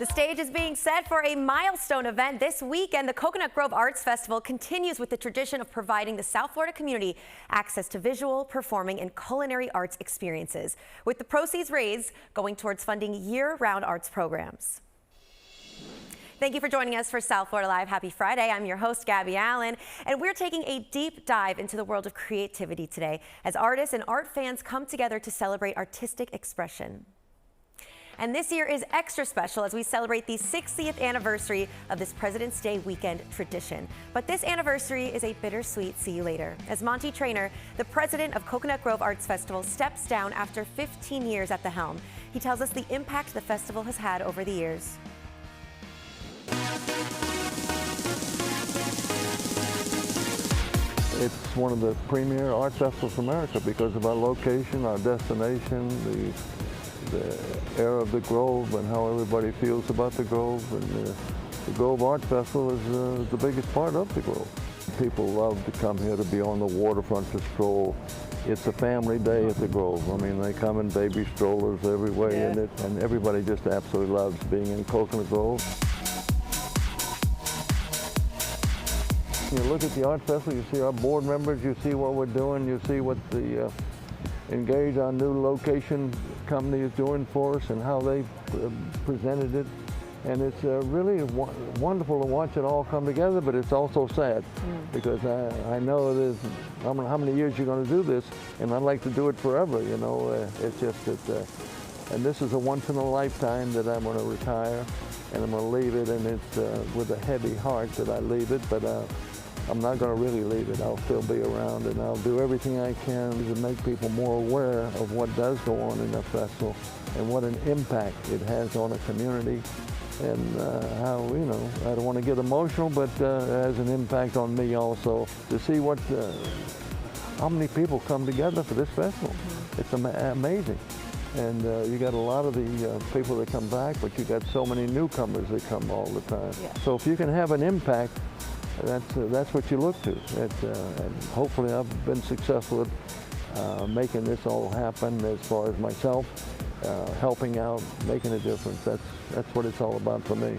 The stage is being set for a milestone event this weekend. The Coconut Grove Arts Festival continues with the tradition of providing the South Florida community access to visual, performing, and culinary arts experiences, with the proceeds raised going towards funding year-round arts programs. Thank you for joining us for South Florida Live. Happy Friday. I'm your host, Gabby Allen, and we're taking a deep dive into the world of creativity today as artists and art fans come together to celebrate artistic expression. And this year is extra special as we celebrate the 60th anniversary of this President's Day weekend tradition. But this anniversary is a bittersweet see you later, as Monty Traynor, the president of Coconut Grove Arts Festival, steps down after 15 years at the helm. He tells us the impact the festival has had over the years. It's one of the premier art festivals in America because of our location, our destination, the air of the Grove and how everybody feels about the Grove. And the Grove Art Festival is the biggest part of the Grove. People love to come here to be on the waterfront to stroll. It's a family day at the Grove. I mean, they come in baby strollers every way in it, and everybody just absolutely loves being in Coconut Grove. You look at the art festival, you see our board members, you see what we're doing, you see what the Engage, our new location company, is doing for us and how they presented it. And it's really wonderful to watch it all come together, but it's also sad because I know there's how many years you're going to do this, and I'd like to do it forever, you know. It's just that, and this is a once in a lifetime that I'm going to retire, and I'm going to leave it, and it's with a heavy heart that I leave it, but I'm not going to really leave it. I'll still be around, and I'll do everything I can to make people more aware of what does go on in the festival and what an impact it has on a community, and how, you know, I don't want to get emotional, but it has an impact on me also to see what, how many people come together for this festival. It's amazing. And you got a lot of the people that come back, but you got so many newcomers that come all the time. Yeah. So if you can have an impact, that's what you look to. And hopefully I've been successful at making this all happen as far as myself, helping out, making a difference. That's what it's all about for me.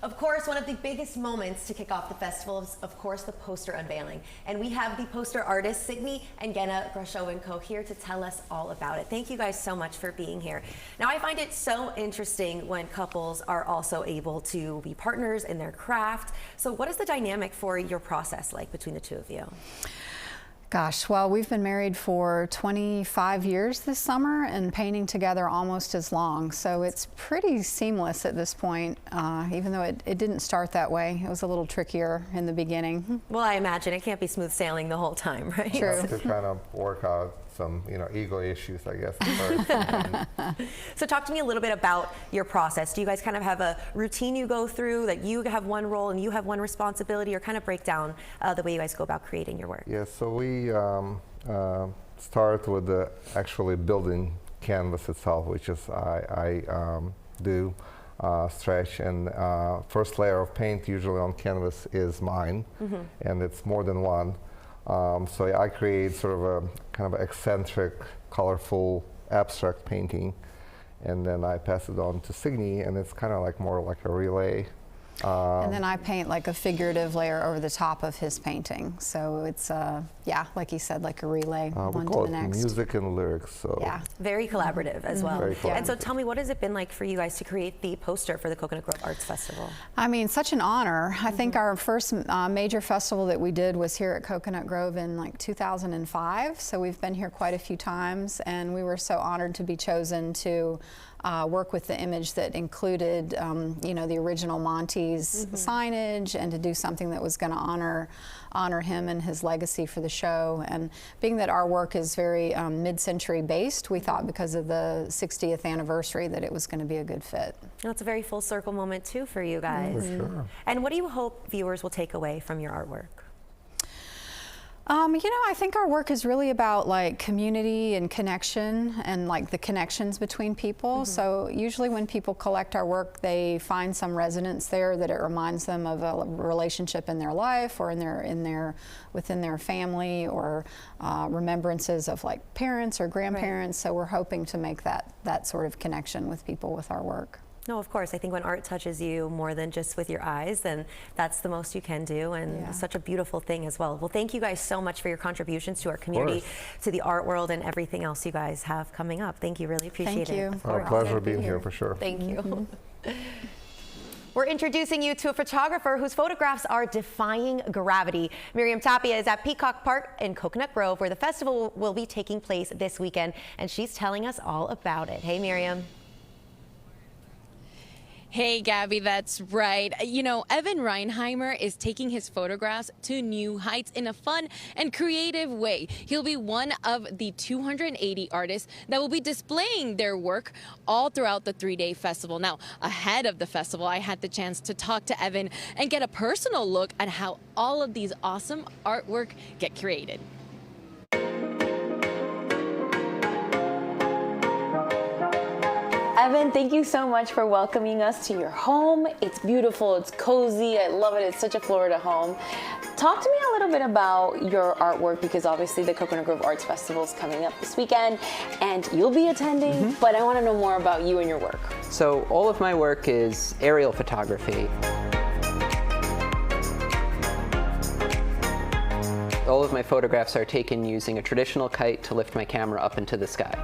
Of course, one of the biggest moments to kick off the festival is, of course, the poster unveiling. And we have the poster artists, Signe and Genna Grashowenko, here to tell us all about it. Thank you guys so much for being here. Now, I find it so interesting when couples are also able to be partners in their craft. So what is the dynamic for your process like between the two of you? Gosh, well, we've been married for 25 years this summer and painting together almost as long. So it's pretty seamless at this point, even though it didn't start that way. It was a little trickier in the beginning. Well, I imagine it can't be smooth sailing the whole time, right? True. To kind of work out some, ego issues, I guess, at first. So talk to me a little bit about your process. Do you guys kind of have a routine you go through, that you have one role and you have one responsibility, or kind of break down the way you guys go about creating your work? Yeah, so we start with actually building canvas itself, which is I do stretch, and first layer of paint usually on canvas is mine, and it's more than one. So I create sort of a kind of eccentric, colorful, abstract painting, and then I pass it on to Signe, and it's kind of like more like a relay. And then I paint like a figurative layer over the top of his painting. So it's, yeah, like you said, like a relay, one to the next. Music and lyrics. So yeah, very collaborative as well. Very collaborative. And so tell me, what has it been like for you guys to create the poster for the Coconut Grove Arts Festival? I mean, such an honor. I think our first major festival that we did was here at Coconut Grove in like 2005. So we've been here quite a few times, and we were so honored to be chosen to work with the image that included, the original Monty's signage, and to do something that was going to honor him and his legacy for the show. And being that our work is very mid-century based, we thought because of the 60th anniversary that it was going to be a good fit. Well, it's a very full circle moment too for you guys. For sure. And what do you hope viewers will take away from your artwork? I think our work is really about like community and connection and like the connections between people. So usually when people collect our work, they find some resonance there that it reminds them of a relationship in their life or within their family, or remembrances of like parents or grandparents. So we're hoping to make that sort of connection with people with our work. No, of course. I think when art touches you more than just with your eyes, then that's the most you can do, and such a beautiful thing as well. Well, thank you guys so much for your contributions to our community, to the art world, and everything else you guys have coming up. Thank you. Really appreciate it. Thank you. Our pleasure being here for sure. Thank you. We're introducing you to a photographer whose photographs are defying gravity. Miriam Tapia is at Peacock Park in Coconut Grove, where the festival will be taking place this weekend, and she's telling us all about it. Hey, Miriam. Hey, Gabby, that's right. You know, Evan Reinheimer is taking his photographs to new heights in a fun and creative way. He'll be one of the 280 artists that will be displaying their work all throughout the 3-day festival. Now, ahead of the festival, I had the chance to talk to Evan and get a personal look at how all of these awesome artwork get created. Evan, thank you so much for welcoming us to your home. It's beautiful, it's cozy, I love it, it's such a Florida home. Talk to me a little bit about your artwork, because obviously the Coconut Grove Arts Festival is coming up this weekend and you'll be attending, but I want to know more about you and your work. So all of my work is aerial photography. All of my photographs are taken using a traditional kite to lift my camera up into the sky.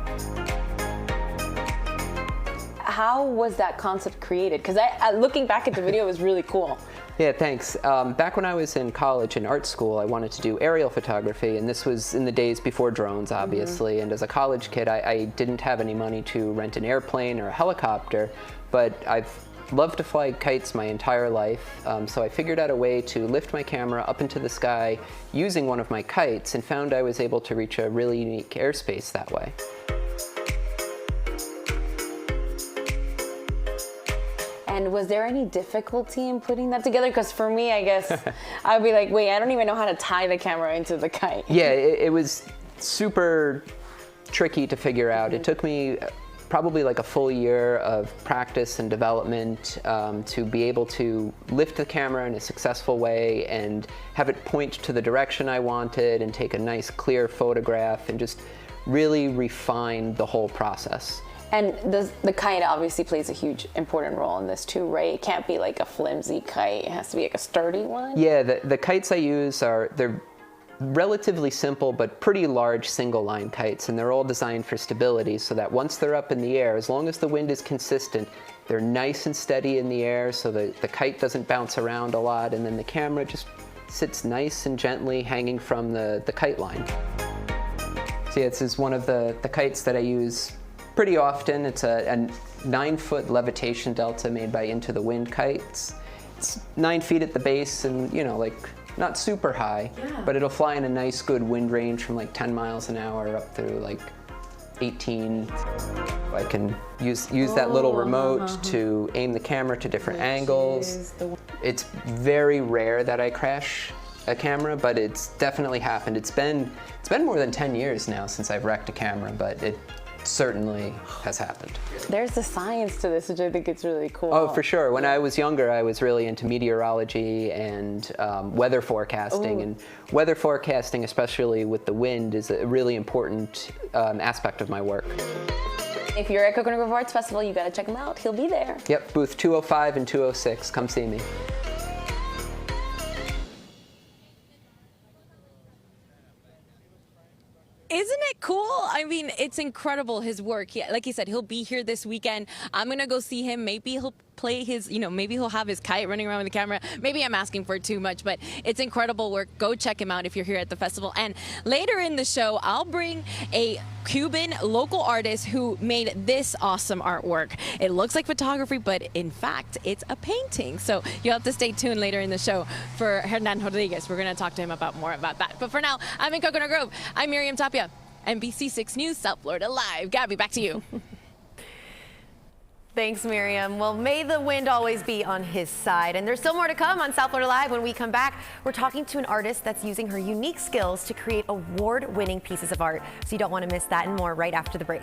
How was that concept created? Because looking back at the video, it was really cool. Yeah, thanks. Back when I was in college in art school, I wanted to do aerial photography, and this was in the days before drones, obviously. And as a college kid, I didn't have any money to rent an airplane or a helicopter, but I've loved to fly kites my entire life. So I figured out a way to lift my camera up into the sky using one of my kites, and found I was able to reach a really unique airspace that way. And was there any difficulty in putting that together? Because for me, I guess, I'd be like, wait, I don't even know how to tie the camera into the kite. Yeah, it was super tricky to figure out. It took me probably like a full year of practice and development to be able to lift the camera in a successful way and have it point to the direction I wanted and take a nice clear photograph and just really refine the whole process. And the kite obviously plays a huge important role in this too, right? It can't be like a flimsy kite. It has to be like a sturdy one. Yeah, the kites I use they're relatively simple but pretty large single line kites, and they're all designed for stability so that once they're up in the air, as long as the wind is consistent, they're nice and steady in the air so that the kite doesn't bounce around a lot, and then the camera just sits nice and gently hanging from the kite line. So yeah, this is one of the kites that I use pretty often. It's a 9-foot levitation delta made by Into the Wind kites. It's 9 feet at the base and, like not super high, but it'll fly in a nice good wind range from like 10 miles an hour up through like 18. I can use that little remote to aim the camera to different angles. It's very rare that I crash a camera, but it's definitely happened. It's been more than 10 years now since I've wrecked a camera, but it certainly has happened. There's the science to this, which I think is really cool. Oh, for sure. When I was younger, I was really into meteorology and weather forecasting. And weather forecasting, especially with the wind, is a really important aspect of my work. If you're at Coconut Grove Arts Festival, you gotta check him out. He'll be there. Yep, booth 205 and 206. Come see me. Isn't it cool? I mean, it's incredible, his work. Like he said, he'll be here this weekend. I'm gonna go see him. Maybe he'll play his, maybe he'll have his kite running around with the camera. Maybe I'm asking for too much, but it's incredible work. Go check him out if you're here at the festival. And later in the show, I'll bring a Cuban local artist who made this awesome artwork. It looks like photography, but in fact, it's a painting. So you'll have to stay tuned later in the show for Hernan Rodriguez. We're gonna talk to him about more about that. But for now, I'm in Coconut Grove. I'm Miriam Tapia, NBC6 News, South Florida Live. Gabby, back to you. Thanks, Miriam. Well, may the wind always be on his side. And there's still more to come on South Florida Live. When we come back, we're talking to an artist that's using her unique skills to create award-winning pieces of art. So you don't want to miss that and more right after the break.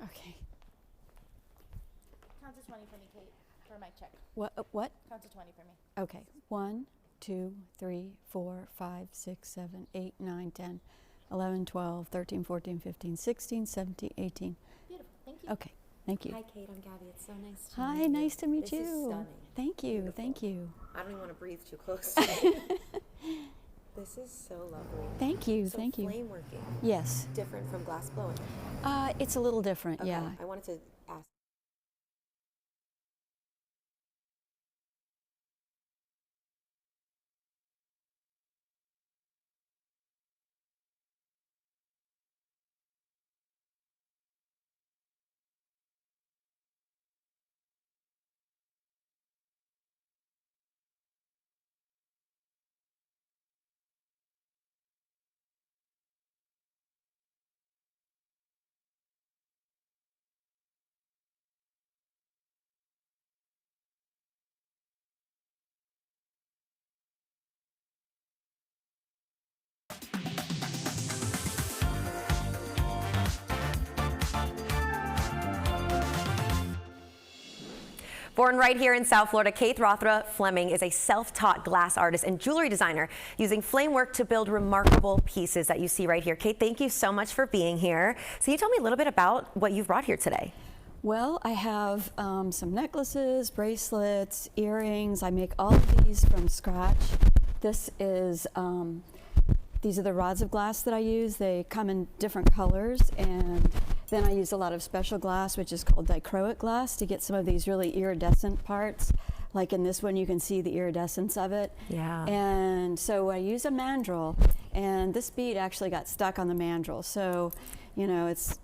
Okay. Count to 20 for me, Kate, for my check. What? Count to 20 for me. Okay. 1, 2, 3, 4, 5, 6, 7, 8, 9, 10, 11, 12, 13, 14, 15, 16, 17, 18. Beautiful. Thank you. Okay. Thank you. Hi, Kate. I'm Gabby. It's so nice to Hi, meet you. nice to meet This you. is stunning. Thank you. Thank you. I don't even want to breathe too close to you. This is so lovely. Thank you. So Thank you. flame working, Yes. different from glass blowing. It's a little different. Okay, Yeah. I wanted to ask. Born right here in South Florida, Kate Rothra Fleming is a self-taught glass artist and jewelry designer using flame work to build remarkable pieces that you see right here. Kate, thank you so much for being here. So you tell me a little bit about what you've brought here today. Well, I have some necklaces, bracelets, earrings. I make all of these from scratch. This is, these are the rods of glass that I use. They come in different colors, and then I use a lot of special glass, which is called dichroic glass, to get some of these really iridescent parts. Like in this one, you can see the iridescence of it. Yeah. And so I use a mandrel, and this bead actually got stuck on the mandrel. So, you know, it's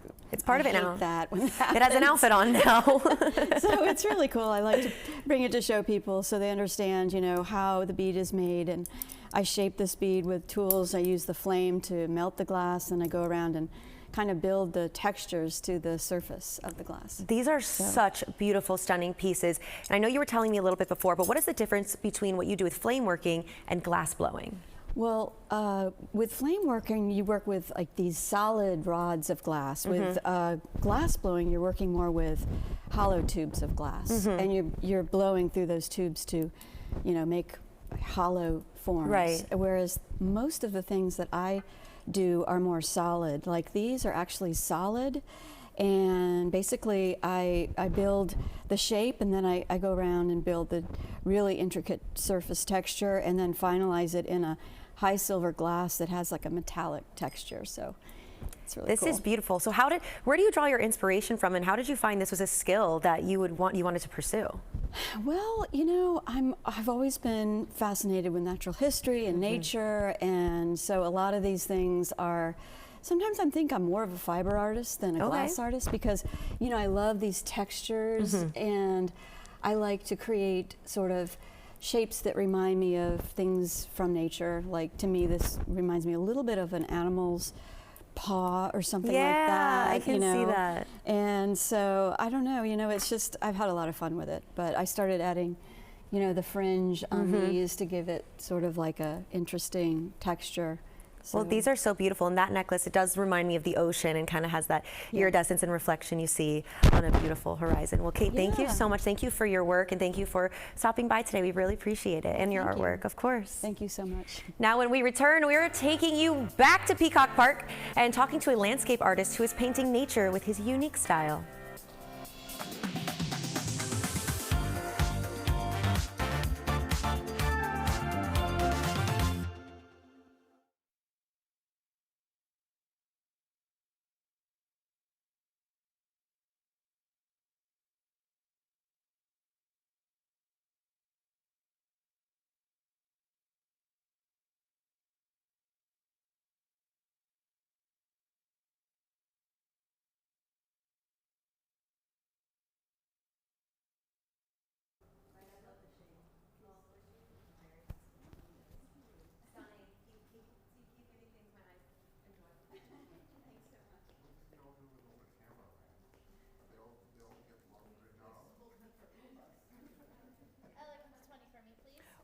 part of I it hate now. that when that It has an outfit on now. so it's really cool. I like to bring it to show people so they understand, you know, how the bead is made. And I shape this bead with tools. I use the flame to melt the glass, and I go around and kind of build the textures to the surface of the glass. These are such beautiful, stunning pieces. And I know you were telling me a little bit before, but what is the difference between what you do with flame working and glass blowing? Well, with flame working, you work with like these solid rods of glass. With glass blowing, you're working more with hollow tubes of glass, and you're blowing through those tubes to, you know, make hollow forms. Right. Whereas most of the things that I do are more solid. Like these are actually solid, and basically I build the shape, and then I go around and build the really intricate surface texture, and then finalize it in a high silver glass that has like a metallic texture. So it's really This cool. is beautiful. So where do you draw your inspiration from, and how did you find this was a skill that you wanted to pursue? Well, you know, I've always been fascinated with natural history and nature, and so a lot of these things are. Sometimes I think I'm more of a fiber artist than a glass artist, because, you know, I love these textures, and I like to create sort of shapes that remind me of things from nature. Like, to me, this reminds me a little bit of an animal's paw or something like that. I can you know? see that. And so I don't know, you know, it's just, I've had a lot of fun with it, but I started adding, you know, the fringe on these to give it sort of like a interesting texture. Well, these are so beautiful, and that necklace, it does remind me of the ocean and kind of has that iridescence and reflection you see on a beautiful horizon. Well, Kate, thank you Yeah. so much. Thank you for your work, and thank you for stopping by today. We really appreciate it, and your Thank you. artwork, of course. Thank you so much. Now, when we return, we're taking you back to Peacock Park and talking to a landscape artist who is painting nature with his unique style.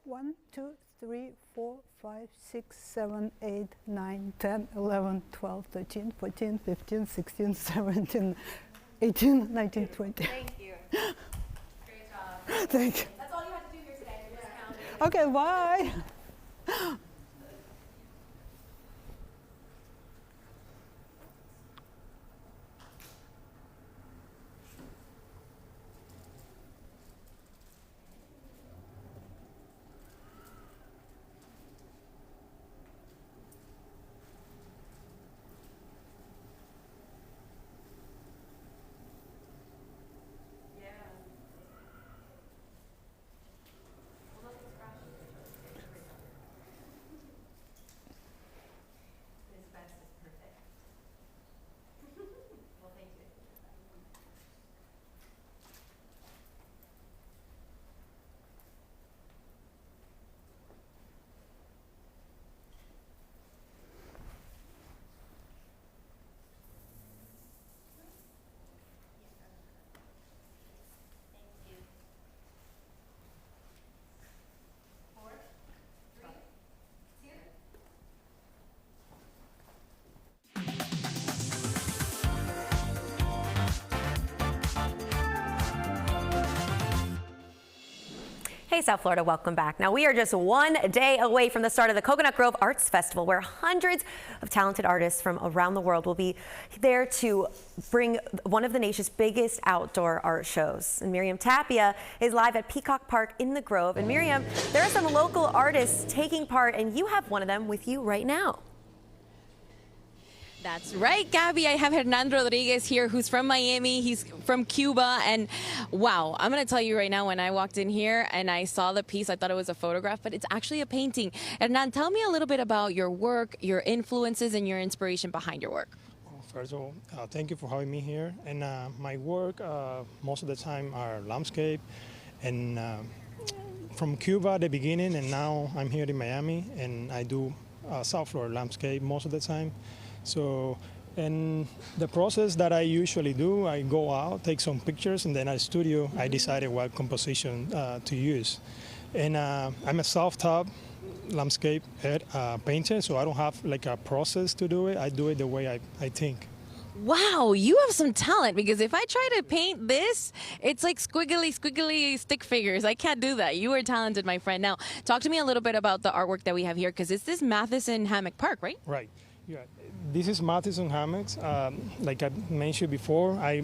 1, 2, 3, 4, 5, 6, 7, 8, 9, 10, 11, 12, 13, 14, 15, 16, 17, 18, 19, 20. Thank you. Great job. Thank you. That's all you have to do here today. You're just counting. Okay, bye. Hey, South Florida, welcome back. Now, we are just one day away from the start of the Coconut Grove Arts Festival, where hundreds of talented artists from around the world will be there to bring one of the nation's biggest outdoor art shows. And Miriam Tapia is live at Peacock Park in the Grove. And Miriam, there are some local artists taking part, and you have one of them with you right now. That's right, Gabby. I have Hernan Rodriguez here, who's from Miami. He's from Cuba. And wow, I'm going to tell you right now, when I walked in here and I saw the piece, I thought it was a photograph, but it's actually a painting. Hernan, tell me a little bit about your work, your influences, and your inspiration behind your work. Well, first of all, thank you for having me here. And my work, most of the time, are landscape. And from Cuba at the beginning, and now I'm here in Miami, and I do South Florida landscape most of the time. So, and the process that I usually do, I go out, take some pictures, and then at studio, I decided what composition to use. And I'm a self-taught landscape painter, so I don't have like a process to do it. I do it the way I think. Wow, you have some talent, because if I try to paint this, it's like squiggly stick figures. I can't do that. You are talented, my friend. Now, talk to me a little bit about the artwork that we have here, because it's this Matheson Hammock Park, right? Right. Yeah. This is Matheson Hammocks. Like I mentioned before, I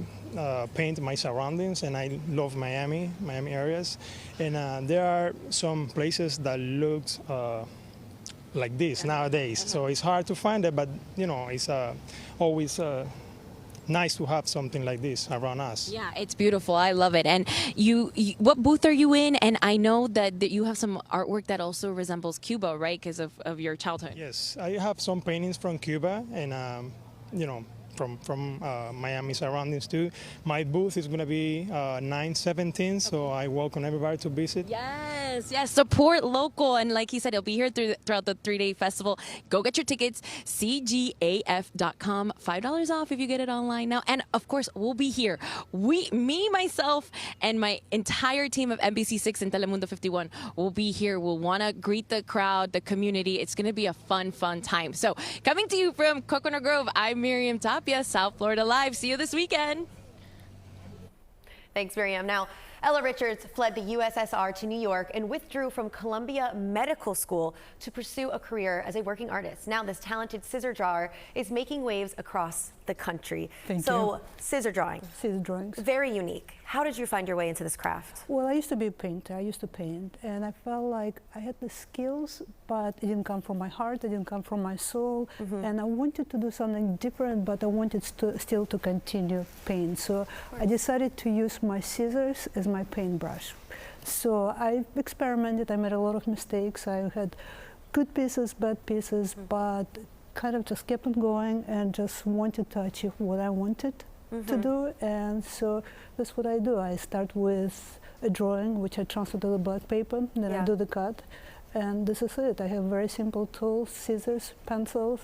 paint my surroundings, and I love Miami areas. And there are some places that look like this nowadays. So it's hard to find it, but you know, it's always nice to have something like this around us. Yeah, it's beautiful. I love it. And you what booth are you in? And I know that you have some artwork that also resembles Cuba, right? Because of your childhood. Yes, I have some paintings from Cuba, and you know, from Miami surroundings too. My booth is going to be 9/17, so I welcome everybody to visit. Yes, support local. And like he said, he'll be here throughout the 3-day festival. Go get your tickets, cgaf.com. $5 off if you get it online now. And of course, we'll be here. Me, myself, and my entire team of NBC6 and Telemundo 51 will be here. We'll want to greet the crowd, the community. It's going to be a fun time. So coming to you from Coconut Grove, I'm Miriam Tapia, South Florida Live. See you this weekend. Thanks, Miriam. Now, Ella Richards fled the USSR to New York and withdrew from Columbia Medical School to pursue a career as a working artist. Now, this talented scissor drawer is making waves across the country. Thank so, you. Scissor drawing. Scissor drawings. Very unique. How did you find your way into this craft? Well, I used to be a painter. I used to paint, and I felt like I had the skills, but it didn't come from my heart. It didn't come from my soul. And I wanted to do something different, but I wanted still to continue paint. So I decided to use my scissors as my paintbrush. So I experimented. I made a lot of mistakes. I had good pieces, bad pieces, but kind of just kept on going and just wanted to achieve what I wanted to do. And so that's what I do. I start with a drawing, which I transfer to the black paper, then I do the cut, and this is it. I have very simple tools: scissors, pencils,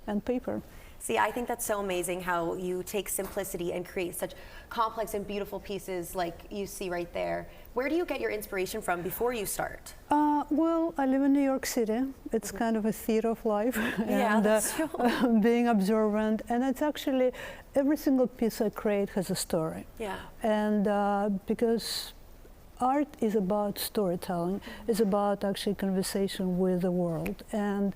and paper. See, I think that's so amazing how you take simplicity and create such complex and beautiful pieces like you see right there. Where do you get your inspiration from before you start? Well, I live in New York City. It's kind of a theater of life. Yeah, and that's true. being observant. And it's actually, every single piece I create has a story. Yeah. And because art is about storytelling, it's about actually conversation with the world. And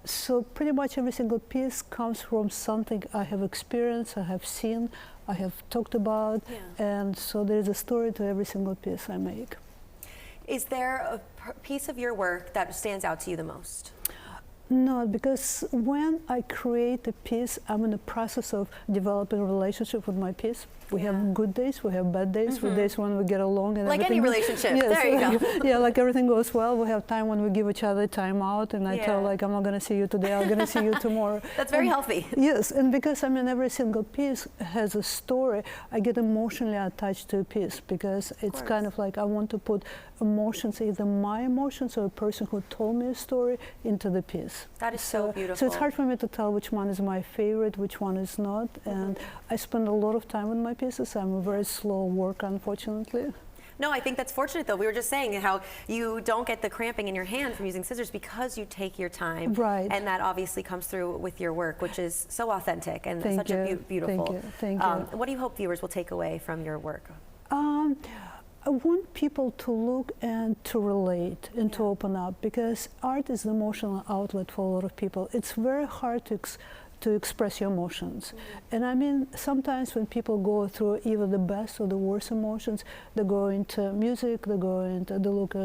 so pretty much every single piece comes from something I have experienced, I have seen, I have talked about, and so there is a story to every single piece I make. Is there a piece of your work that stands out to you the most? No, because when I create a piece, I'm in the process of developing a relationship with my piece. We have good days, we have bad days, with days when we get along and like everything. any relationship. Yes, There you go. yeah, like everything goes well. We have time when we give each other time out, and I tell like, I'm not going to see you today, I'm going to see you tomorrow. That's very healthy. Yes, and because I mean every single piece has a story, I get emotionally attached to a piece because it's kind of like I want to put emotions, either my emotions or a person who told me a story, into the piece. That is so beautiful. So it's hard for me to tell which one is my favorite, which one is not, and I spend a lot of time with my pieces. I'm a very slow worker, unfortunately. No, I think that's fortunate though. We were just saying how you don't get the cramping in your hand from using scissors because you take your time. Right. And that obviously comes through with your work, which is so authentic and such a beautiful. Thank you. What do you hope viewers will take away from your work? I want people to look and to relate and to open up, because art is an emotional outlet for a lot of people. It's very hard to express your emotions. And I mean, sometimes when people go through either the best or the worst emotions, they go into music, they look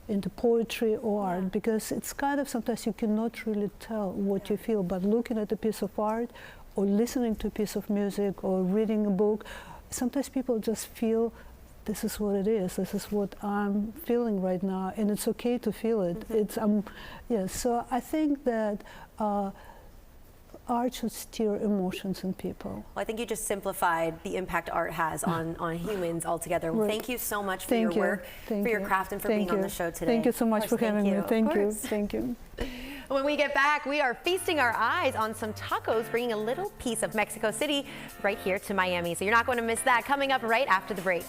into poetry or art, because it's kind of, sometimes you cannot really tell what you feel, but looking at a piece of art or listening to a piece of music or reading a book, sometimes people just feel, this is what it is. This is what I'm feeling right now, and it's okay to feel it. It's So I think that art should stir emotions in people. Well, I think you just simplified the impact art has on humans altogether. Right. Thank you so much for your work, for your craft, and for being on the show today. Thank you so much for having me. Thank you. Thank you. When we get back, we are feasting our eyes on some tacos, bringing a little piece of Mexico City right here to Miami. So you're not going to miss that. Coming up right after the break.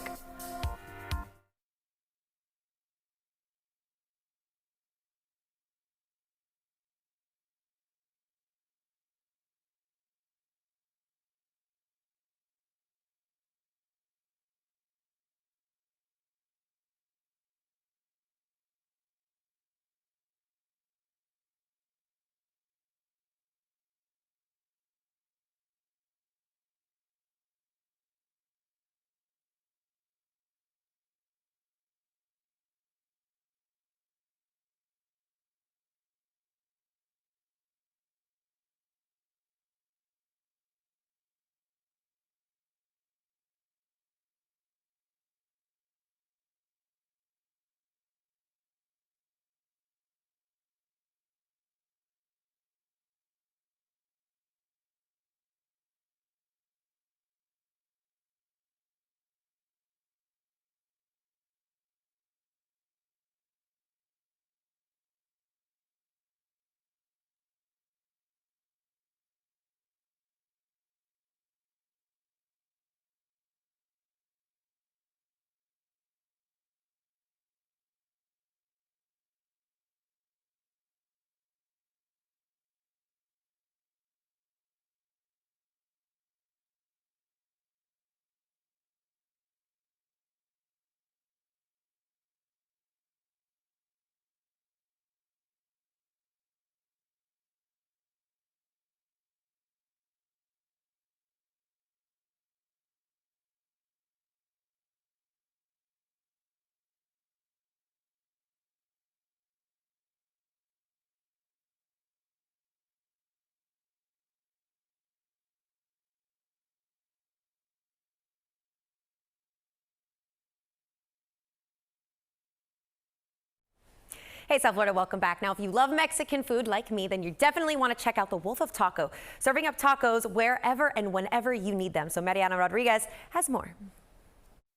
Hey, South Florida, welcome back. Now, if you love Mexican food like me, then you definitely want to check out the Wolf of Taco, serving up tacos wherever and whenever you need them. So Mariana Rodriguez has more.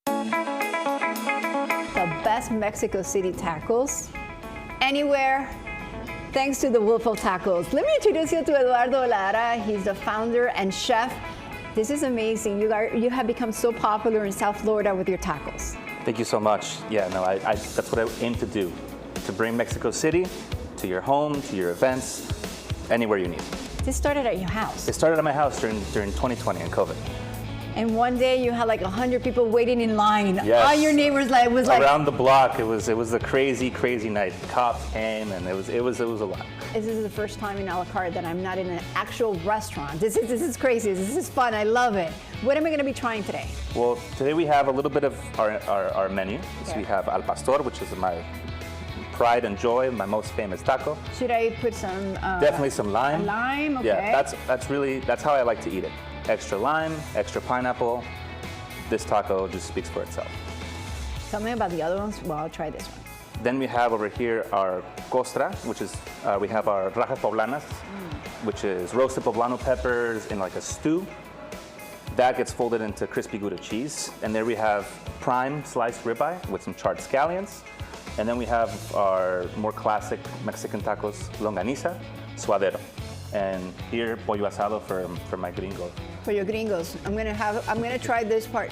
The best Mexico City tacos, anywhere, thanks to the Wolf of Tacos. Let me introduce you to Eduardo Lara. He's the founder and chef. This is amazing. You have become so popular in South Florida with your tacos. Thank you so much. Yeah, no, that's what I aim to do, to bring Mexico City to your home, to your events, anywhere you need. This started at your house. It started at my house during 2020 and COVID. And one day you had like 100 people waiting in line. Yes. All your neighbors was like around the block. It was a crazy night. Cops came and it was a lot. This is the first time in a la carte that I'm not in an actual restaurant. This is crazy. This is fun. I love it. What am I going to be trying today? Well, today we have a little bit of our menu. So we have al pastor, which is my pride and joy, my most famous taco. Should I put some? Definitely some lime. Lime. Okay. Yeah, that's how I like to eat it. Extra lime, extra pineapple. This taco just speaks for itself. Tell me about the other ones. Well, I'll try this one. Then we have over here our costra, which is, we have our rajas poblanas, which is roasted poblano peppers in like a stew. That gets folded into crispy Gouda cheese. And there we have prime sliced ribeye with some charred scallions. And then we have our more classic Mexican tacos, longaniza, suadero. And here, pollo asado for my gringos. For your gringos, I'm gonna try this part.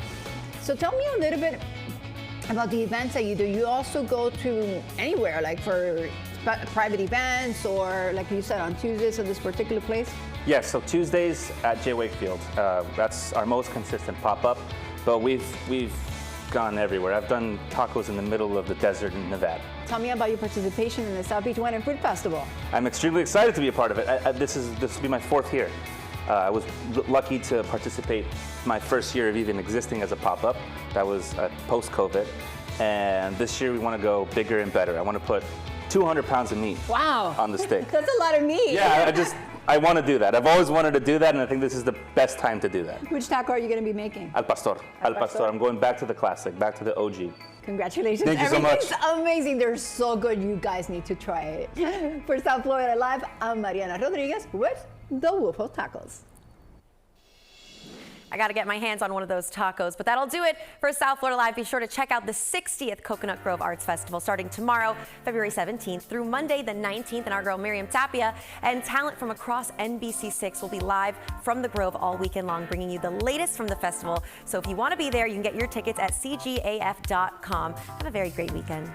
So tell me a little bit about the events that you do. You also go to anywhere, like for private events, or like you said on Tuesdays at this particular place? Yes, so Tuesdays at J. Wakefield. That's our most consistent pop-up, but we've gone everywhere. I've done tacos in the middle of the desert in Nevada. Tell me about your participation in the South Beach Wine and Food Festival. I'm extremely excited to be a part of it. This will be my 4th year. I was lucky to participate my first year of even existing as a pop-up. That was post-COVID. And this year we want to go bigger and better. I want to put 200 pounds of meat on the stick. That's a lot of meat. Yeah, I want to do that. I've always wanted to do that, and I think this is the best time to do that. Which taco are you going to be making? Al pastor. Al pastor. I'm going back to the classic, back to the OG. Congratulations. Thank you so much. Everything's amazing. They're so good. You guys need to try it. For South Florida Live, I'm Mariana Rodriguez with the Wolf of Tacos. I got to get my hands on one of those tacos, but that'll do it for South Florida Live. Be sure to check out the 60th Coconut Grove Arts Festival starting tomorrow, February 17th through Monday the 19th. And our girl Miriam Tapia and talent from across NBC6 will be live from the Grove all weekend long, bringing you the latest from the festival. So if you want to be there, you can get your tickets at cgaf.com. Have a very great weekend.